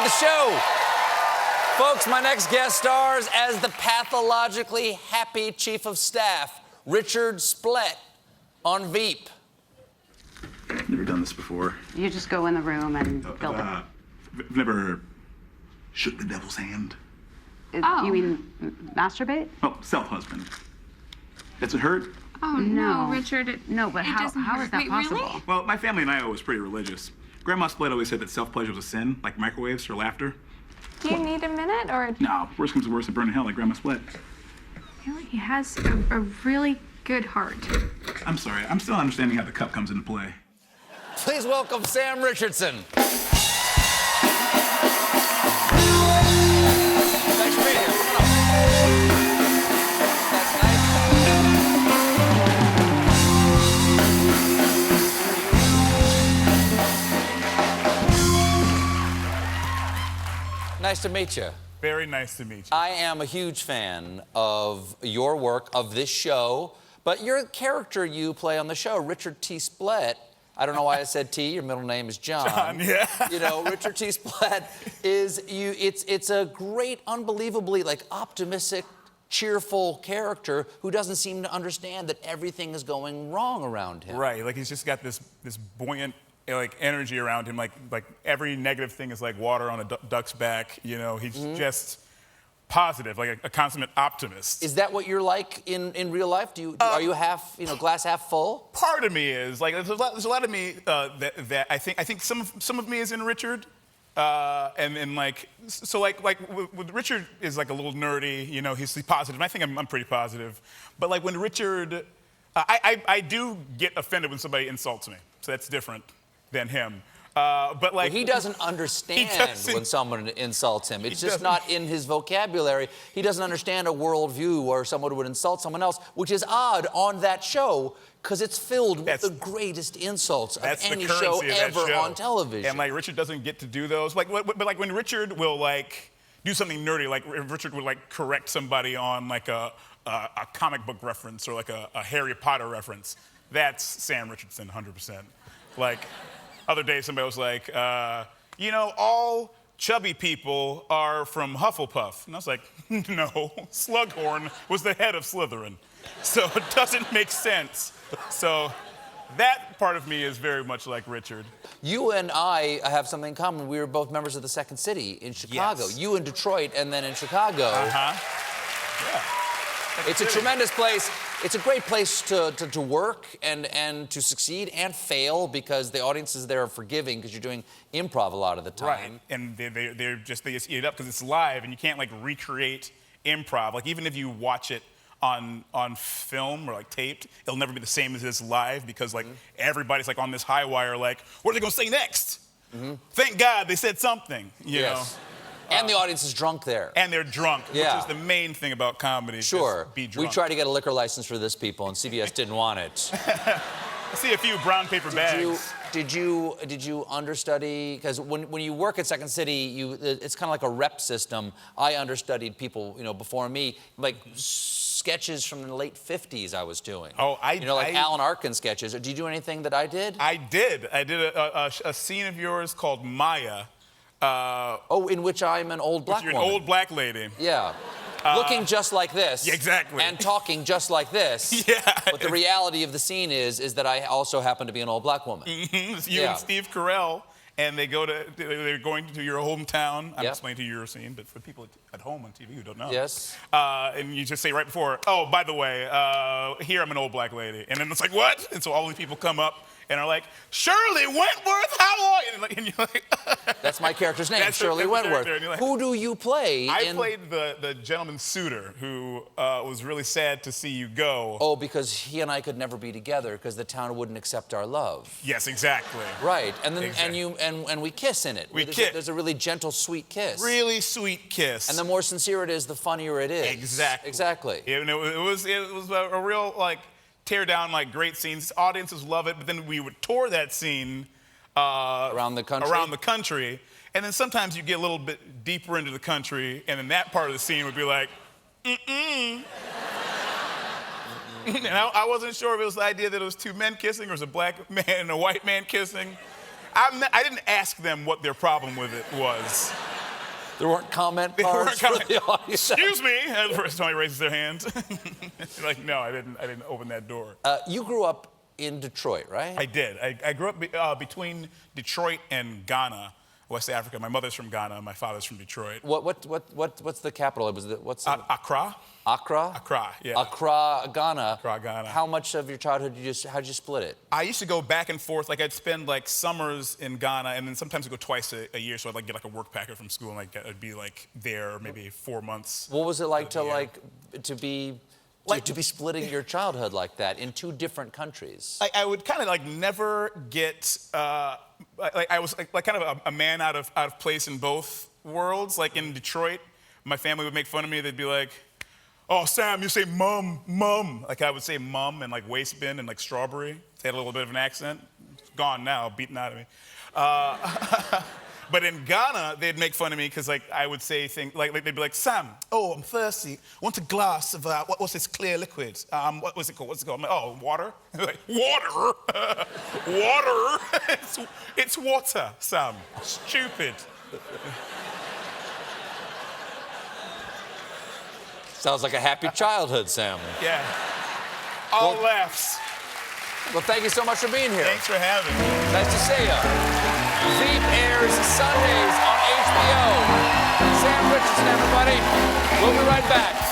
the show. Folks, my next guest stars as the pathologically happy chief of staff, Richard Splett on Veep. Never done this before. You just go in the room and build it. I've never shook the devil's hand. You mean masturbate? Oh, self-husband. Does it hurt? Oh, no, Richard. No, but how doesn't is hurt. that Wait, possible? really? Well, my family and I are always pretty religious. Grandma Splett always said that self-pleasure was a sin, like microwaves or laughter. Do you need a minute, or? No, worst comes to worst, I burn in hell like Grandma Splett. Really? He has a really good heart. I'm sorry, I'm still understanding how the cup comes into play. Please welcome Sam Richardson. Thanks for being here. Come on up. That's nice. Nice to meet you. Very nice to meet you. I am a huge fan of your work, of this show, but your character you play on the show, Richard T. Splett, I don't know why I said T, your middle name is John. John, yeah. You know, Richard T. Splett it's a great, unbelievably, like, optimistic, cheerful character who doesn't seem to understand that everything is going wrong around him. Right, like he's just got this buoyant, like, energy around him. Like every negative thing is like water on a duck's back. You know, he's just positive, like a consummate optimist. Is that what you're like in real life? Are you half, glass half full? Part of me is like there's a lot of me that I think some of me is in Richard, and like so like with Richard is like a little nerdy. You know, he's positive. And I think I'm pretty positive, but like when Richard, I do get offended when somebody insults me. So that's different than him. But like he doesn't understand when someone insults him. It's just not in his vocabulary. He doesn't understand a worldview where someone would insult someone else, which is odd on that show because it's filled with the greatest insults of any show ever on television. And like Richard doesn't get to do those. Like, but like when Richard will like do something nerdy, like Richard would like correct somebody on like a comic book reference or like a Harry Potter reference. That's Sam Richardson, 100%. Like. Other day, somebody was like, all chubby people are from Hufflepuff. And I was like, no, Slughorn was the head of Slytherin. So it doesn't make sense. So that part of me is very much like Richard. You and I have something in common. We were both members of the Second City in Chicago. Yes. You in Detroit and then in Chicago. Yeah. It's a tremendous place. It's a great place to work and to succeed and fail because the audiences there are forgiving because you're doing improv a lot of the time. Right, and they just eat it up because it's live and you can't like recreate improv. Like even if you watch it on film or like taped, it'll never be the same as it is live because like everybody's like on this high wire like, what are they gonna say next? Thank God they said something, you know? And the audience is drunk there. And they're drunk, which is the main thing about comedy. Sure. Be drunk. We tried to get a liquor license for this, people, and CBS didn't want it. I see a few brown paper bags. Did you understudy? Because when you work at Second City, it's kind of like a rep system. I understudied people, before me, like sketches from the late 50s I was doing. Oh, like Alan Arkin sketches. Did you do anything that I did? I did. I did a scene of yours called Maya. In which I'm an old black woman. You're an old black lady. Yeah. Looking just like this. Yeah, exactly. And talking just like this. Yeah. But the reality of the scene is that I also happen to be an old black woman. It's you and Steve Carell, and they're going to your hometown. I'm explaining to you your scene, but for people at home on TV who don't know. Yes. And you just say right before, oh, by the way, here I'm an old black lady. And then it's like, what? And so all these people come up and are like, Shirley Wentworth, how are you? And you're like, that's my character's name, Shirley Wentworth. Like, who do you play? I played the gentleman suitor who was really sad to see you go. Oh, because he and I could never be together because the town wouldn't accept our love. Yes, exactly. Right, and then and we kiss in it. There's a really gentle, sweet kiss. Really sweet kiss. And the more sincere it is, the funnier it is. Exactly. Exactly. And it was a real like tear down, like great scenes. Audiences love it, but then we would tour that scene around the country. And then sometimes you get a little bit deeper into the country, and then that part of the scene would be like, And I wasn't sure if it was the idea that it was two men kissing or it was a black man and a white man kissing. I didn't ask them what their problem with it was. There weren't comment cards for the audience. Excuse me, and the person somebody raises their hand. Like, no, I didn't open that door. You grew up in Detroit, right? I did. I grew up between Detroit and Ghana, West Africa. My mother's from Ghana. My father's from Detroit. What's the capital? Accra. Accra? Accra, yeah. Accra, Ghana. Accra, Ghana. How much of your childhood how'd you split it? I used to go back and forth. Like, I'd spend like summers in Ghana, and then sometimes I'd go twice a year. So I'd like get like a work packet from school, and I'd be like there maybe 4 months. What was it like to be splitting your childhood like that in two different countries? I would kind of like never get like I was like kind of a man out of place in both worlds. Like in Detroit, my family would make fun of me. They'd be like, "Oh, Sam, you say mum, mum." Like I would say mum and like waste bin and like strawberry. They had a little bit of an accent. It's gone now, beaten out of me. But in Ghana, they'd make fun of me because like I would say things like they'd be like, "Sam, oh, I'm thirsty. Want a glass of what's this clear liquid? What was it called? What's it called?" I'm like, "Oh, water." Like, water, water. It's water, Sam. Stupid. Sounds like a happy childhood, Sam. Yeah. All laughs. Well, thank you so much for being here. Thanks for having me. Nice to see you. Veep airs Sundays on HBO. Sam Richardson, everybody. We'll be right back.